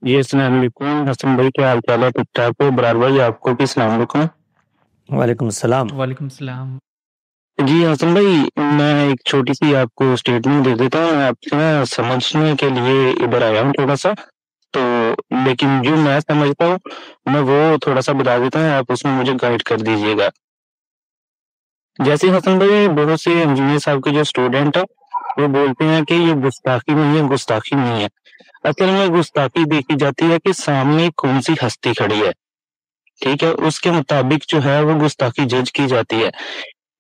جی السلام علیکم حسن بھائی، کیا حال چال ہے؟ ٹھیک ٹھاک ہو؟ برار بھائی آپ کو بھی السلام علیکم۔ وعلیکم السلام۔ وعلیکم السلام۔ جی حسن بھائی، میں ایک چھوٹی سی آپ کو اسٹیٹمنٹ دے دیتا ہوں، آپ سے نا سمجھنے کے لیے ادھر آیا ہوں تھوڑا سا، تو لیکن جو میں سمجھتا ہوں میں وہ تھوڑا سا بتا دیتا ہوں، آپ اس میں مجھے گائیڈ کر دیجیے گا۔ جیسے حسن بھائی بہت سے انجینئر صاحب کے جو اسٹوڈنٹ ہیں وہ بولتے ہیں کہ یہ گستاخی نہیں ہے، گستاخی نہیں ہے۔ اصل میں گستاخی دیکھی جاتی ہے کہ سامنے کون سی ہستی کھڑی ہے، ٹھیک ہے، اس کے مطابق جو ہے وہ گستاخی جج کی جاتی ہے۔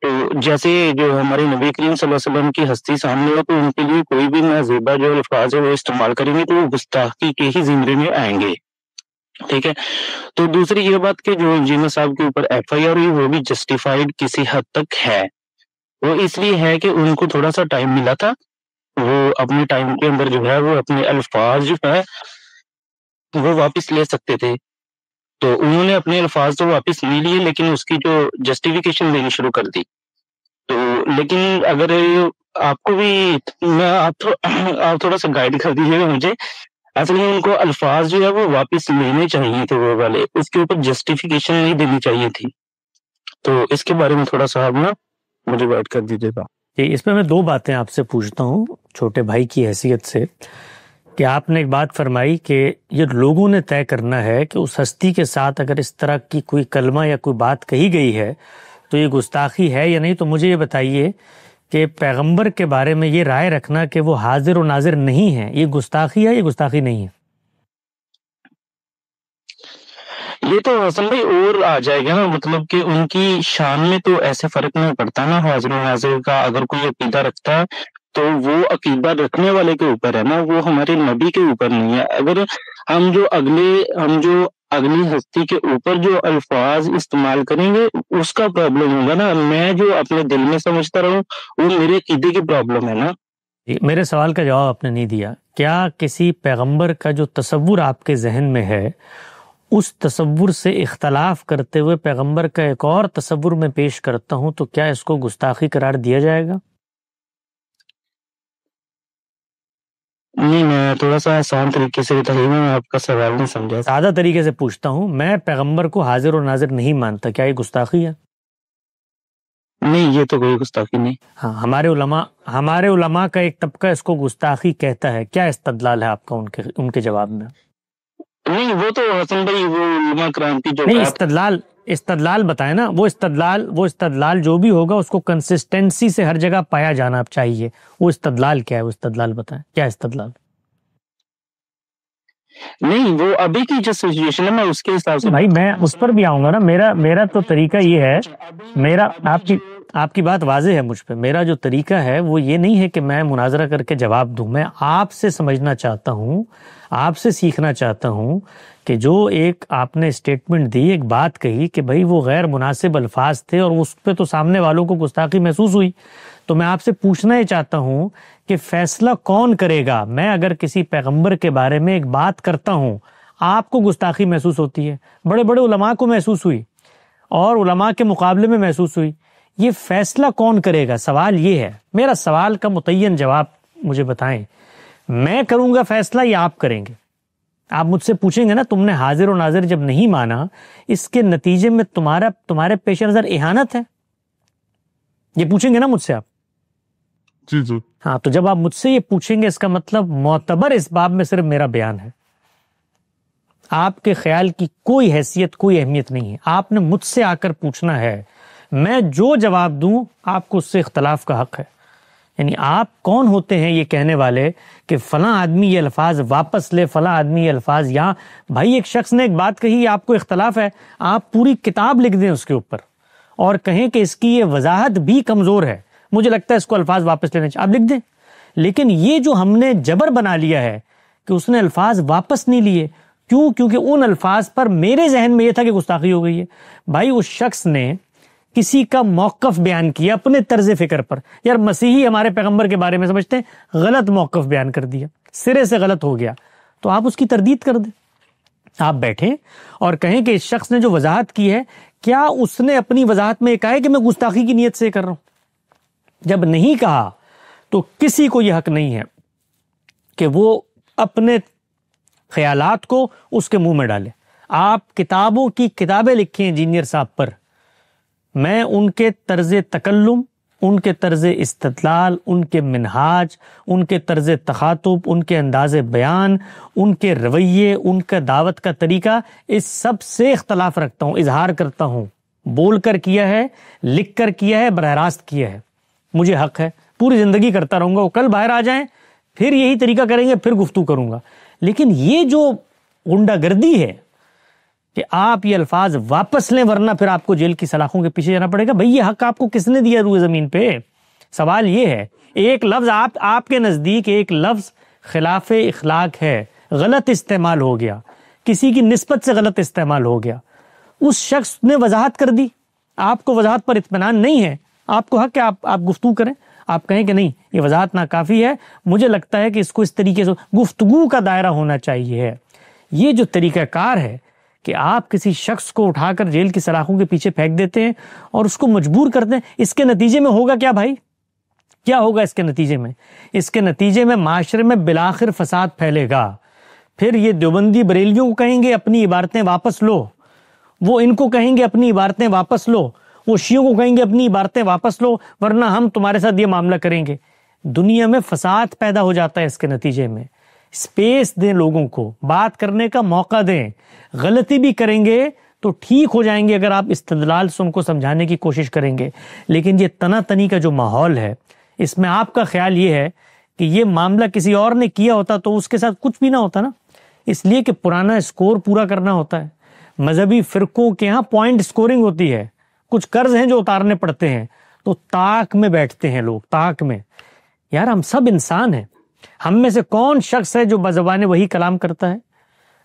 تو جیسے جو ہمارے نبی کریم صلی اللہ علیہ وسلم کی ہستی سامنے ہو تو ان کے لیے کوئی بھی نازیبہ جو الفاظ ہے وہ استعمال کریں گے تو وہ گستاخی کے ہی زمرے میں آئیں گے، ٹھیک ہے۔ تو دوسری یہ بات کہ جو انجینئر صاحب کے اوپر ایف آئی آر ہوئی وہ بھی جسٹیفائڈ کسی حد تک ہے، وہ اس لیے ہے کہ ان کو تھوڑا سا ٹائم ملا تھا، وہ اپنے ٹائم کے اندر جو ہے وہ اپنے الفاظ جو ہے وہ واپس لے سکتے تھے، تو انہوں نے اپنے الفاظ تو واپس نہیں لیے لیکن اس کی جو جسٹیفیکیشن دینی شروع کر دی۔ تو لیکن اگر آپ کو بھی میں آپ تھوڑا سا گائیڈ کر دیجیے گا مجھے، اصل میں ان کو الفاظ جو ہے وہ واپس لینے چاہیے تھے، وہ والے اس کے اوپر جسٹیفیکیشن نہیں دینی چاہیے تھی، تو اس کے بارے میں تھوڑا سا آپ نا مجھے گائیڈ کر دیجیے گا۔ جی، اس میں میں دو باتیں آپ سے پوچھتا ہوں چھوٹے بھائی کی حیثیت سے، کہ آپ نے ایک بات فرمائی کہ یہ لوگوں نے طے کرنا ہے کہ اس ہستی کے ساتھ اگر اس طرح کی کوئی کلمہ یا کوئی بات کہی گئی ہے تو یہ گستاخی ہے یا نہیں۔ تو مجھے یہ بتائیے کہ پیغمبر کے بارے میں یہ رائے رکھنا کہ وہ حاضر و ناظر نہیں ہے، یہ گستاخی ہے یا گستاخی نہیں ہے؟ یہ تو حسن بھائی اور آ جائے گا نا، مطلب کہ ان کی شان میں تو ایسے فرق نہیں پڑتا نا، حاضر و ناظر کا اگر کوئی عقیدہ رکھتا ہے تو وہ عقیدہ رکھنے والے کے اوپر ہے نا، وہ ہمارے نبی کے اوپر نہیں ہے۔ اگر ہم جو اگلی ہستی کے اوپر جو الفاظ استعمال کریں گے اس کا پرابلم ہوگا نا، میں جو اپنے دل میں سمجھتا رہوں وہ میرے عقیدے کی پرابلم ہے نا۔ جی، میرے سوال کا جواب آپ نے نہیں دیا۔ کیا کسی پیغمبر کا جو تصور آپ کے ذہن میں ہے اس تصور سے اختلاف کرتے ہوئے پیغمبر کا ایک اور تصور میں پیش کرتا ہوں تو کیا اس کو گستاخی قرار دیا جائے گا؟ نہیں، میں تھوڑا سا آسان طریقے سے بتائیے، میں آپ کا سوال نہیں سمجھا۔ سادہ طریقے سے پوچھتا ہوں، میں پیغمبر کو حاضر و ناظر نہیں مانتا، کیا یہ گستاخی ہے؟ نہیں، یہ تو کوئی گستاخی نہیں۔ ہاں، ہمارے علماء کا ایک طبقہ اس کو گستاخی کہتا ہے، کیا استدلال ہے آپ کا ان کے جواب میں؟ نہیں، وہ تو حسن بھائی وہ علماء کرام کی جو نہیں، بات استدلال بتائیں نا، وہ استدلال جو بھی ہوگا اس کو کنسسٹنسی سے ہر جگہ پایا جانا چاہیے، وہ استدلال کیا ہے؟ وہ استدلال بتائیں، کیا استدلال؟ نہیں، وہ ابھی کی جو سچویشن ہے میں اس کے حساب سے بھائی میں اس پر بھی آؤں گا نا، میرا تو طریقہ یہ ہے، میرا آپ کی بات واضح ہے مجھ پہ، میرا جو طریقہ ہے وہ یہ نہیں ہے کہ میں مناظرہ کر کے جواب دوں، میں آپ سے سمجھنا چاہتا ہوں، آپ سے سیکھنا چاہتا ہوں کہ جو ایک آپ نے اسٹیٹمنٹ دی، ایک بات کہی کہ بھائی وہ غیر مناسب الفاظ تھے اور اس پہ تو سامنے والوں کو گستاخی محسوس ہوئی، تو میں آپ سے پوچھنا ہی چاہتا ہوں کہ فیصلہ کون کرے گا؟ میں اگر کسی پیغمبر کے بارے میں ایک بات کرتا ہوں، آپ کو گستاخی محسوس ہوتی ہے، بڑے بڑے علماء کو محسوس ہوئی اور علماء کے مقابلے میں محسوس ہوئی، یہ فیصلہ کون کرے گا؟ سوال یہ ہے، میرا سوال کا متعین جواب مجھے بتائیں، میں کروں گا فیصلہ یا آپ کریں گے؟ آپ مجھ سے پوچھیں گے نا تم نے حاضر و ناظر جب نہیں مانا، اس کے نتیجے میں تمہارے پیش نظر اہانت ہے، یہ پوچھیں گے نا مجھ سے آپ؟ جی جی ہاں، تو جب آپ مجھ سے یہ پوچھیں گے اس کا مطلب معتبر اس باب میں صرف میرا بیان ہے، آپ کے خیال کی کوئی حیثیت، کوئی اہمیت نہیں ہے، آپ نے مجھ سے آ کر پوچھنا ہے، میں جو جواب دوں آپ کو اس سے اختلاف کا حق ہے۔ یعنی آپ کون ہوتے ہیں یہ کہنے والے کہ فلاں آدمی یہ الفاظ واپس لے، فلاں آدمی یہ الفاظ، یہاں بھائی ایک شخص نے ایک بات کہی، آپ کو اختلاف ہے، آپ پوری کتاب لکھ دیں اس کے اوپر اور کہیں کہ اس کی یہ وضاحت بھی کمزور ہے، مجھے لگتا ہے اس کو الفاظ واپس لینے چاہیے، آپ لکھ دیں، لیکن یہ جو ہم نے جبر بنا لیا ہے کہ اس نے الفاظ واپس نہیں لیے، کیونکہ ان الفاظ پر میرے ذہن میں یہ تھا کہ گستاخی ہو گئی ہے۔ بھائی اس شخص نے کسی کا موقف بیان کیا اپنے طرز فکر پر، یار مسیحی ہمارے پیغمبر کے بارے میں سمجھتے ہیں، غلط موقف بیان کر دیا، سرے سے غلط ہو گیا، تو آپ اس کی تردید کر دیں، آپ بیٹھیں اور کہیں کہ اس شخص نے جو وضاحت کی ہے، کیا اس نے اپنی وضاحت میں یہ کہا ہے کہ میں گستاخی کی نیت سے کر رہا ہوں؟ جب نہیں کہا تو کسی کو یہ حق نہیں ہے کہ وہ اپنے خیالات کو اس کے منہ میں ڈالیں. آپ کتابوں کی کتابیں لکھیں انجینئر صاحب پر، میں ان کے طرز تکلم، ان کے طرز استدلال، ان کے منہاج، ان کے طرز تخاطب، ان کے انداز بیان، ان کے رویے، ان کا دعوت کا طریقہ، اس سب سے اختلاف رکھتا ہوں، اظہار کرتا ہوں. بول کر کیا ہے، لکھ کر کیا ہے، براہ راست کیا ہے. مجھے حق ہے، پوری زندگی کرتا رہوں گا. وہ کل باہر آ جائیں پھر یہی طریقہ کریں گے، پھر گفتگو کروں گا. لیکن یہ جو غنڈہ گردی ہے کہ آپ یہ الفاظ واپس لیں ورنہ پھر آپ کو جیل کی سلاخوں کے پیچھے جانا پڑے گا، بھئی یہ حق آپ کو کس نے دیا روئے زمین پہ؟ سوال یہ ہے. ایک لفظ آپ کے نزدیک ایک لفظ خلاف اخلاق ہے، غلط استعمال ہو گیا، کسی کی نسبت سے غلط استعمال ہو گیا، اس شخص نے وضاحت کر دی، آپ کو وضاحت پر اطمینان نہیں ہے، آپ کو حق ہے آپ گفتگو کریں. آپ کہیں کہ نہیں یہ وضاحت ناکافی ہے، مجھے لگتا ہے کہ اس کو اس طریقے سے گفتگو کا دائرہ ہونا چاہیے. یہ جو طریقہ کار ہے کہ آپ کسی شخص کو اٹھا کر جیل کی سلاخوں کے پیچھے پھینک دیتے ہیں اور اس کو مجبور کرتے ہیں، اس کے نتیجے میں ہوگا کیا بھائی؟ کیا ہوگا اس کے نتیجے میں؟ اس کے نتیجے میں معاشرے میں بالآخر فساد پھیلے گا. پھر یہ دیوبندی بریلیوں کو کہیں گے اپنی عبارتیں واپس لو، وہ ان کو کہیں گے اپنی عبارتیں واپس لو، وہ شیعوں کو کہیں گے اپنی عبارتیں واپس لو ورنہ ہم تمہارے ساتھ یہ معاملہ کریں گے. دنیا میں فساد پیدا ہو جاتا ہے اس کے نتیجے میں. اسپیس دیں لوگوں کو، بات کرنے کا موقع دیں. غلطی بھی کریں گے تو ٹھیک ہو جائیں گے اگر آپ استدلال سے ان کو سمجھانے کی کوشش کریں گے. لیکن یہ تنا تنی کا جو ماحول ہے، اس میں آپ کا خیال یہ ہے کہ یہ معاملہ کسی اور نے کیا ہوتا تو اس کے ساتھ کچھ بھی نہ ہوتا نا، اس لیے کہ پرانا اسکور پورا کرنا ہوتا ہے. مذہبی فرقوں کے ہاں پوائنٹ اسکورنگ ہوتی ہے، کچھ قرض ہیں جو اتارنے پڑتے ہیں تو طاق میں بیٹھتے ہیں لوگ، طاق میں. یار ہم سب انسان ہیں، ہم میں سے کون شخص ہے جو بزبان وہی کلام کرتا ہے؟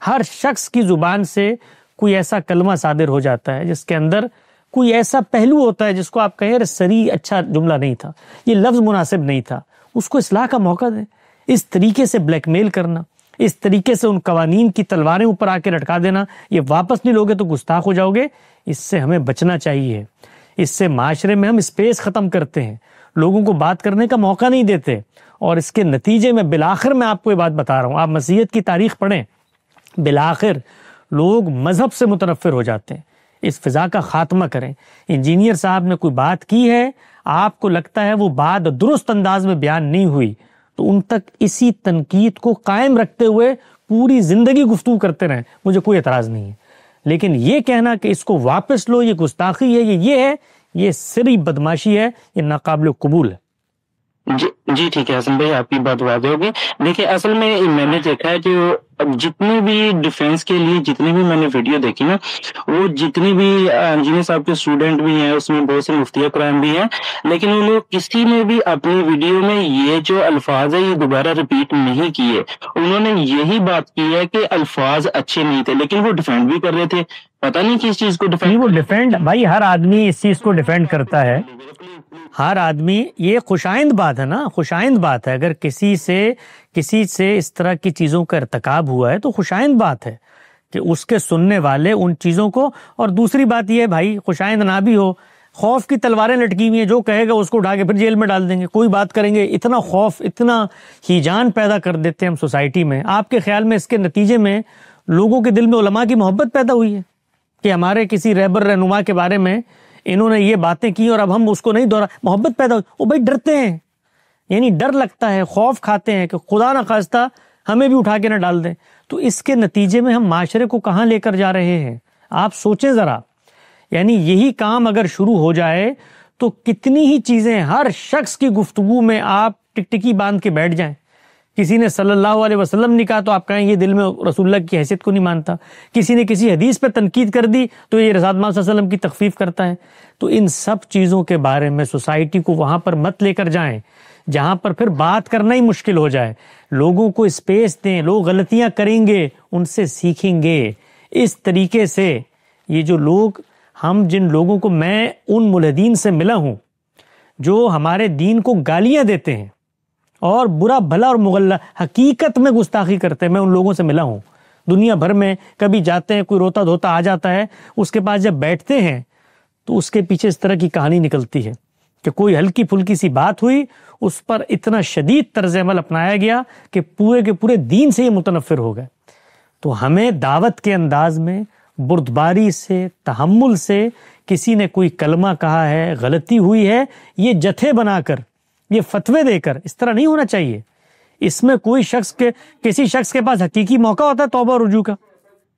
ہر شخص کی زبان سے کوئی ایسا کلمہ صادر ہو جاتا ہے جس کے اندر کوئی ایسا پہلو ہوتا ہے جس کو آپ کہیں ارے سری اچھا جملہ نہیں تھا، یہ لفظ مناسب نہیں تھا. اس کو اصلاح کا موقع دیں. اس طریقے سے بلیک میل کرنا، اس طریقے سے ان قوانین کی تلواریں اوپر آ کے لٹکا دینا، یہ واپس نہیں لوگے تو گستاخ ہو جاؤ گے. اس سے ہمیں بچنا چاہیے. اس سے معاشرے میں ہم اسپیس ختم کرتے ہیں، لوگوں کو بات کرنے کا موقع نہیں دیتے، اور اس کے نتیجے میں بالآخر میں آپ کو یہ بات بتا رہا ہوں، آپ مسیحیت کی تاریخ پڑھیں، بالآخر لوگ مذہب سے متنفر ہو جاتے ہیں. اس فضا کا خاتمہ کریں. انجینئر صاحب نے کوئی بات کی ہے، آپ کو لگتا ہے وہ بات درست انداز میں بیان نہیں ہوئی، تو ان تک اسی تنقید کو قائم رکھتے ہوئے پوری زندگی گفتگو کرتے رہیں، مجھے کوئی اعتراض نہیں ہے. لیکن یہ کہنا کہ اس کو واپس لو، یہ گستاخی ہے، یہ ہے، یہ سری بدماشی ہے، یہ ناقابل قبول ہے. جی ٹھیک ہے حسن بھائی، آپ کی بات واضح ہوگی. دیکھیں اصل میں نے دیکھا ہے جو جتنے بھی ڈیفینس کے لیے جتنی بھی میں نے ویڈیو دیکھی نا، وہ جتنی بھی انجینئر صاحب کے اسٹوڈنٹ بھی ہیں، اس میں بہت سے مفتیہ قرآن بھی ہیں، لیکن وہ لوگ کسی نے بھی اپنی ویڈیو میں یہ جو الفاظ ہے یہ دوبارہ ریپیٹ نہیں کیے. انہوں نے یہی بات کی ہے کہ الفاظ اچھے نہیں تھے، لیکن وہ ڈیفینڈ بھی کر رہے تھے. پتہ نہیں کس چیز کو ڈیفینڈ بھائی ہر آدمی اس چیز کو ڈیفینڈ کرتا ہے، ہر آدمی. یہ خوشائند بات ہے نا، خوشائند بات ہے. اگر کسی سے اس طرح کی چیزوں کا ارتکاب ہوا ہے تو خوشائند بات ہے کہ اس کے سننے والے ان چیزوں کو. اور دوسری بات یہ ہے بھائی، خوشائند نہ بھی ہو، خوف کی تلواریں لٹکی ہوئی ہیں، جو کہے گا اس کو اٹھا کے پھر جیل میں ڈال دیں گے. کوئی بات کریں گے، اتنا خوف، اتنا ہیجان پیدا کر دیتے ہیں ہم سوسائٹی میں. آپ کے خیال میں اس کے نتیجے میں لوگوں کے دل میں علماء کی محبت پیدا ہوئی ہے کہ ہمارے کسی رہبر رہنما کے بارے میں انہوں نے یہ باتیں کی اور اب ہم اس کو نہیں دوہرا، محبت پیدا ہوئی؟ وہ بھائی ڈرتے ہیں، یعنی ڈر لگتا ہے، خوف کھاتے ہیں کہ خدا نہ خواستہ ہمیں بھی اٹھا کے نہ ڈال دیں. تو اس کے نتیجے میں ہم معاشرے کو کہاں لے کر جا رہے ہیں؟ آپ سوچیں ذرا. یعنی یہی کام اگر شروع ہو جائے تو کتنی ہی چیزیں، ہر شخص کی گفتگو میں آپ ٹکٹکی باندھ کے بیٹھ جائیں. کسی نے صلی اللہ علیہ وسلم نے کہا تو آپ کہیں یہ دل میں رسول اللہ کی حیثیت کو نہیں مانتا. کسی نے کسی حدیث پہ تنقید کر دی تو یہ رسالت محمد صلی اللہ علیہ وسلم کی تخفیف کرتا ہے. تو ان سب چیزوں کے بارے میں سوسائٹی کو وہاں پر مت لے کر جائیں جہاں پر پھر بات کرنا ہی مشکل ہو جائے. لوگوں کو اسپیس دیں، لوگ غلطیاں کریں گے، ان سے سیکھیں گے. اس طریقے سے یہ جو لوگ، ہم جن لوگوں کو، میں ان ملحدین سے ملا ہوں جو ہمارے دین کو گالیاں دیتے ہیں اور برا بھلا اور مغلہ حقیقت میں گستاخی کرتے ہیں، میں ان لوگوں سے ملا ہوں دنیا بھر میں. کبھی جاتے ہیں، کوئی روتا دھوتا آ جاتا ہے، اس کے پاس جب بیٹھتے ہیں تو اس کے پیچھے اس طرح کی کہانی نکلتی ہے کہ کوئی ہلکی پھلکی سی بات ہوئی، اس پر اتنا شدید طرز عمل اپنایا گیا کہ پورے کے پورے دین سے یہ متنفر ہو گئے. تو ہمیں دعوت کے انداز میں بردباری سے، تحمل سے، کسی نے کوئی کلمہ کہا ہے، غلطی ہوئی ہے، یہ جتھے بنا کر، یہ فتوے دے کر، اس طرح نہیں ہونا چاہیے. اس میں کسی شخص کے پاس حقیقی موقع ہوتا ہے توبہ اور رجوع کا.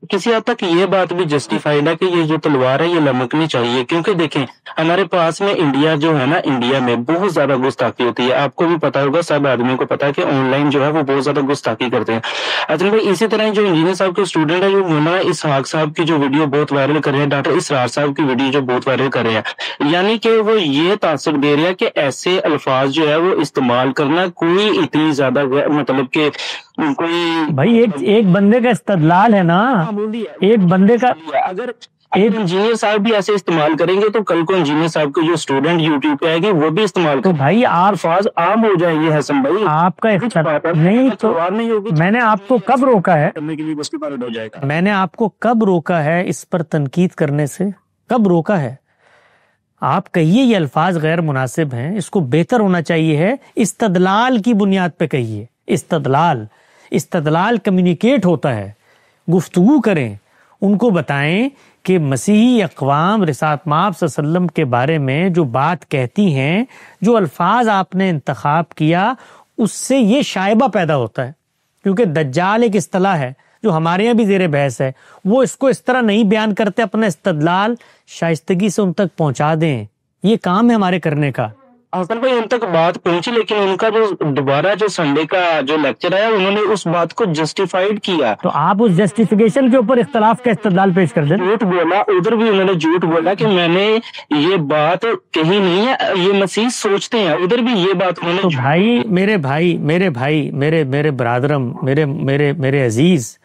کسی حد تک یہ بات بھی جسٹیفائڈ ہے کہ یہ جو تلوار ہے یہ لمکنی چاہیے، کیونکہ دیکھیں ہمارے پاس میں انڈیا جو ہے نا، انڈیا میں بہت زیادہ گستاخی ہوتی ہے. آپ کو بھی پتا ہوگا، سب آدمیوں کو پتا ہے کہ آن لائن جو ہے وہ بہت زیادہ گستاخی کرتے ہیں. اچھا بھائی، اسی طرح جو انجینئر صاحب کے اسٹوڈنٹ ہے، جو مولانا اسحاق صاحب کی جو ویڈیو بہت وائرل کر رہے ہیں، ڈاکٹر اسرار صاحب کی ویڈیو جو بہت وائرل کر رہے ہیں، یعنی کہ وہ یہ تاثر دے رہے ہیں کہ ایسے الفاظ جو ہے وہ استعمال کرنا کوئی اتنی زیادہ مطلب کہ کوئی بھائی ایک بندے کا استدلال ہے نا، ایک بندے کا. اگر انجینئر صاحب بھی ایسے استعمال کریں گے تو کل کو انجینئر صاحب کے جو اسٹوڈنٹ یوٹیوب پہ آئے گے وہ بھی استعمال تو بھائی آپ الفاظ عام ہو جائیں گے. حسن بھائی، آپ کا نہیں تو میں نے آپ کو کب روکا ہے، میں نے آپ کو کب روکا ہے اس پر تنقید کرنے سے؟ کب روکا ہے؟ آپ کہیے یہ الفاظ غیر مناسب ہیں، اس کو بہتر ہونا چاہیے ہے، استدلال کی بنیاد پہ کہیے. استدلال کمیونیکیٹ ہوتا ہے. گفتگو کریں، ان کو بتائیں کہ مسیحی اقوام رسالت مآب صلی اللہ علیہ وسلم کے بارے میں جو بات کہتی ہیں، جو الفاظ آپ نے انتخاب کیا، اس سے یہ شائبہ پیدا ہوتا ہے. کیونکہ دجال ایک اصطلاح ہے جو ہمارے یہاں بھی زیر بحث ہے، وہ اس کو اس طرح نہیں بیان کرتے، اپنا استدلال شائستگی سے ان تک پہنچا دیں. یہ کام ہے ہمارے کرنے کا. حسن بھائی ان تک بات پہنچی، لیکن ان کا جو دوبارہ جو سنڈے کا جو لیکچر آیا انہوں نے اس بات کو جسٹیفائیڈ کیا. تو آپ اس جسٹیفیکیشن کے اوپر اختلاف کا استدلال پیش کر دیں. جھوٹ بولا، ادھر بھی انہوں نے جھوٹ بولا کہ میں نے یہ بات کہی نہیں ہے، یہ مسیح سوچتے ہیں، ادھر بھی یہ بات انہوں نے. تو میرے برادرم، میرے عزیز،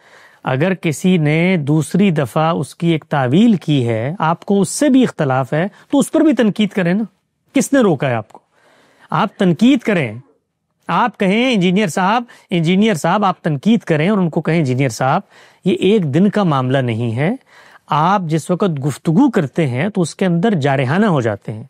اگر کسی نے دوسری دفعہ اس کی ایک تعویل کی ہے، آپ کو اس سے بھی اختلاف ہے، تو اس پر بھی تنقید کریں نا. کس نے روکا ہے آپ کو؟ آپ تنقید کریں. آپ کہیں انجینئر صاحب آپ تنقید کریں اور ان کو کہیں انجینئر صاحب یہ ایک دن کا معاملہ نہیں ہے. آپ جس وقت گفتگو کرتے ہیں تو اس کے اندر جارحانہ ہو جاتے ہیں.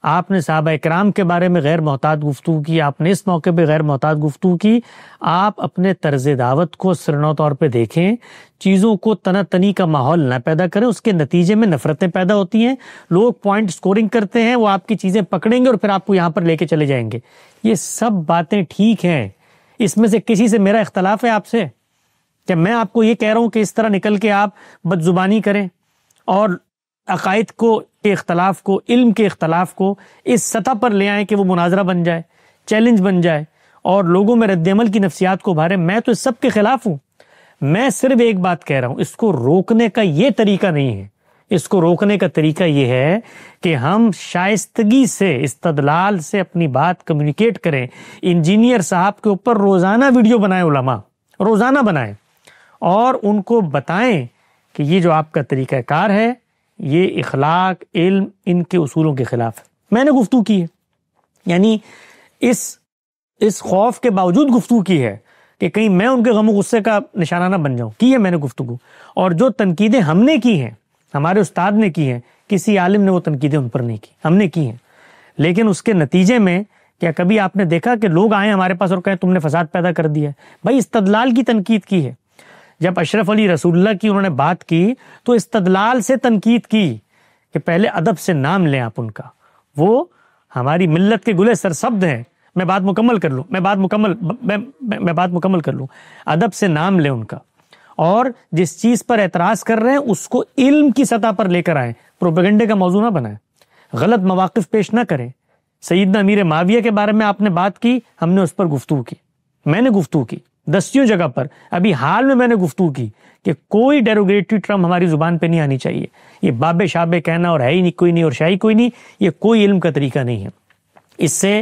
آپ نے صحابہ اکرام کے بارے میں غیر محتاط گفتگو کی، آپ نے اس موقع پہ غیر محتاط گفتگو کی. آپ اپنے طرز دعوت کو سرنو طور پہ دیکھیں، چیزوں کو تنا تنی کا ماحول نہ پیدا کریں. اس کے نتیجے میں نفرتیں پیدا ہوتی ہیں، لوگ پوائنٹ سکورنگ کرتے ہیں، وہ آپ کی چیزیں پکڑیں گے اور پھر آپ کو یہاں پر لے کے چلے جائیں گے. یہ سب باتیں ٹھیک ہیں. اس میں سے کسی سے میرا اختلاف ہے آپ سے؟ کہ میں آپ کو یہ کہہ رہا ہوں کہ اس طرح نکل کے آپ بد زبانی کریں اور عقائد کو اختلاف کو، علم کے اختلاف کو اس سطح پر لے آئیں کہ وہ مناظرہ بن جائے، چیلنج بن جائے اور لوگوں میں رد عمل کی نفسیات کو بھارے. میں تو اس سب کے خلاف ہوں. میں صرف ایک بات کہہ رہا ہوں، اس کو روکنے کا یہ طریقہ نہیں ہے. اس کو روکنے کا طریقہ یہ ہے کہ ہم شائستگی سے، استدلال سے اپنی بات کمیونیکیٹ کریں. انجینئر صاحب کے اوپر روزانہ ویڈیو بنائیں، علماء روزانہ بنائیں اور ان کو بتائیں کہ یہ جو آپ کا طریقہ کار ہے یہ اخلاق، علم، ان کے اصولوں کے خلاف ہے. میں نے گفتگو کی ہے، یعنی اس خوف کے باوجود گفتگو کی ہے کہ کہیں میں ان کے غم و غصے کا نشانہ نہ بن جاؤں. کی ہے میں نے گفتگو. اور جو تنقیدیں ہم نے کی ہیں، ہمارے استاد نے کی ہیں، کسی عالم نے وہ تنقیدیں ان پر نہیں کی، ہم نے کی ہیں. لیکن اس کے نتیجے میں کیا کبھی آپ نے دیکھا کہ لوگ آئیں ہمارے پاس اور کہیں تم نے فساد پیدا کر دیا ہے؟ بھائی استدلال کی تنقید کی ہے. جب اشرف علی رسول اللہ کی انہوں نے بات کی تو استدلال سے تنقید کی کہ پہلے ادب سے نام لیں آپ ان کا. وہ ہماری ملت کے گلے سرسبد ہیں. میں بات مکمل کر لوں. ادب سے نام لیں ان کا، اور جس چیز پر اعتراض کر رہے ہیں اس کو علم کی سطح پر لے کر آئیں، پروپیگنڈے کا موضوع نہ بنائیں، غلط مواقف پیش نہ کریں. سیدنا امیر معاویہ کے بارے میں آپ نے بات کی، ہم نے اس پر گفتگو کی، میں نے گفتگو کی دستیوں جگہ پر. ابھی حال میں نے گفتگو کی کہ کوئی ڈیروگیٹری ٹرم ہماری زبان پہ نہیں آنی چاہیے. یہ بابے شابے کہنا اور ہے ہی نہیں کوئی نہیں اور شاہی کوئی نہیں، یہ کوئی علم کا طریقہ نہیں ہے. اس سے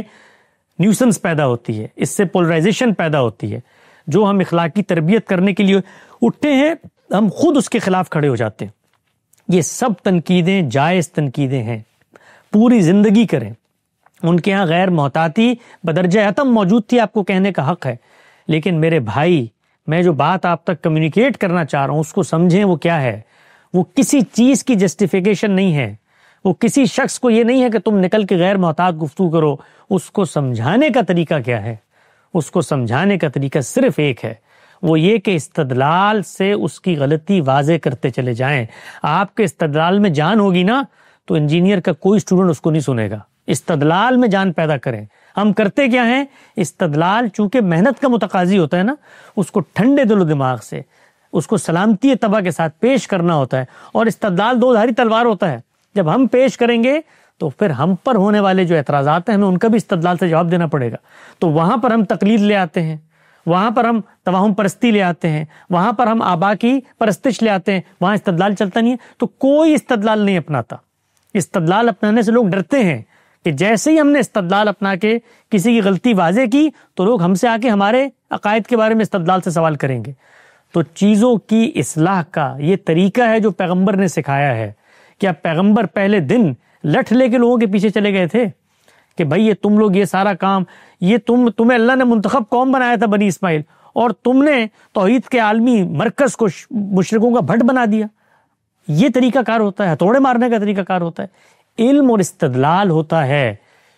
نیوسنس پیدا ہوتی ہے، اس سے پولرائزیشن پیدا ہوتی ہے. جو ہم اخلاقی تربیت کرنے کے لیے اٹھتے ہیں ہم خود اس کے خلاف کھڑے ہو جاتے ہیں. یہ سب تنقیدیں جائز تنقیدیں ہیں، پوری زندگی کریں. ان کے ہاں غیر محتاطی بدرجہ اتم موجود تھی، آپ کو کہنے کا حق ہے. لیکن میرے بھائی، میں جو بات آپ تک کمیونیکیٹ کرنا چاہ رہا ہوں اس کو سمجھیں. وہ کیا ہے؟ وہ کسی چیز کی جسٹیفیکیشن نہیں ہے. وہ کسی شخص کو یہ نہیں ہے کہ تم نکل کے غیر محتاط گفتگو کرو. اس کو سمجھانے کا طریقہ کیا ہے؟ اس کو سمجھانے کا طریقہ صرف ایک ہے، وہ یہ کہ استدلال سے اس کی غلطی واضح کرتے چلے جائیں. آپ کے استدلال میں جان ہوگی نا تو انجینئر کا کوئی اسٹوڈنٹ اس کو نہیں سنے گا. استدلال میں جان پیدا کریں. ہم کرتے کیا ہیں؟ استدلال چونکہ محنت کا متقاضی ہوتا ہے نا، اس کو ٹھنڈے دل و دماغ سے، اس کو سلامتی طبع کے ساتھ پیش کرنا ہوتا ہے. اور استدلال دو دھاری تلوار ہوتا ہے. جب ہم پیش کریں گے تو پھر ہم پر ہونے والے جو اعتراضات ہیں ہمیں ان کا بھی استدلال سے جواب دینا پڑے گا. تو وہاں پر ہم تقلید لے آتے ہیں، وہاں پر ہم توہم پرستی لے آتے ہیں، وہاں پر ہم آبا کی پرستش لے آتے ہیں. وہاں استدلال چلتا نہیں ہے. تو کوئی استدلال نہیں اپناتا. استدلال اپنانے سے لوگ ڈرتے ہیں کہ جیسے ہی ہم نے استدلال اپنا کے کسی کی غلطی واضح کی تو لوگ ہم سے آ کے ہمارے عقائد کے بارے میں استدلال سے سوال کریں گے. تو چیزوں کی اصلاح کا یہ طریقہ ہے جو پیغمبر نے سکھایا ہے. کیا پیغمبر پہلے دن لٹھ لے کے لوگوں کے پیچھے چلے گئے تھے کہ بھائی یہ تم لوگ یہ سارا کام، یہ تمہیں اللہ نے منتخب قوم بنایا تھا بنی اسماعیل، اور تم نے توحید کے عالمی مرکز کو مشرکوں کا بھٹ بنا دیا؟ یہ طریقہ کار ہوتا ہے، ہتھوڑے مارنے کا طریقہ کار ہوتا ہے. علم اور استدلال ہوتا ہے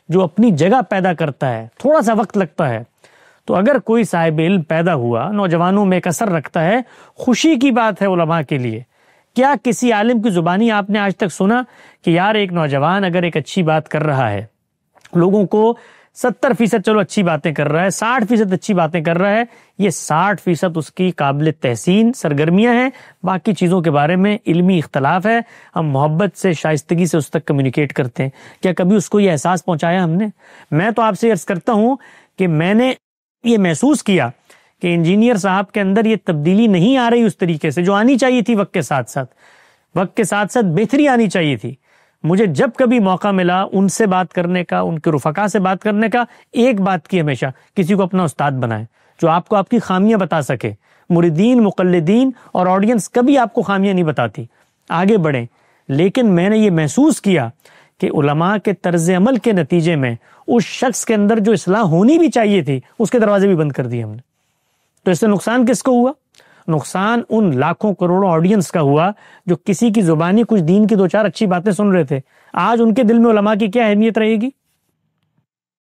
جو اپنی جگہ پیدا کرتا ہے، تھوڑا سا وقت لگتا ہے. تو اگر کوئی صاحب علم پیدا ہوا، نوجوانوں میں ایک اثر رکھتا ہے، خوشی کی بات ہے علماء کے لیے. کیا کسی عالم کی زبانی آپ نے آج تک سنا کہ یار ایک نوجوان اگر ایک اچھی بات کر رہا ہے، لوگوں کو 70% چلو اچھی باتیں کر رہا ہے، 60% اچھی باتیں کر رہا ہے، یہ 60% اس کی قابل تحسین سرگرمیاں ہیں، باقی چیزوں کے بارے میں علمی اختلاف ہے، ہم محبت سے شائستگی سے اس تک کمیونیکیٹ کرتے ہیں. کیا کبھی اس کو یہ احساس پہنچایا ہم نے؟ میں تو آپ سے عرض کرتا ہوں کہ میں نے یہ محسوس کیا کہ انجینئر صاحب کے اندر یہ تبدیلی نہیں آ رہی اس طریقے سے جو آنی چاہیے تھی. وقت کے ساتھ ساتھ بہتری آنی چاہیے تھی. مجھے جب کبھی موقع ملا ان سے بات کرنے کا، ان کے رفقا سے بات کرنے کا، ایک بات کی ہمیشہ، کسی کو اپنا استاد بنائیں جو آپ کو آپ کی خامیاں بتا سکے. مریدین، مقلدین اور آڈینس کبھی آپ کو خامیاں نہیں بتاتی. آگے بڑھیں. لیکن میں نے یہ محسوس کیا کہ علماء کے طرز عمل کے نتیجے میں اس شخص کے اندر جو اصلاح ہونی بھی چاہیے تھی اس کے دروازے بھی بند کر دیے ہم نے. تو اس سے نقصان کس کو ہوا؟ نقصان ان لاکھوں کروڑوں آڈینس کا ہوا جو کسی کی زبانی کچھ دین کی دو چار اچھی باتیں سن رہے تھے. آج ان کے دل میں علماء کی کیا اہمیت رہے گی؟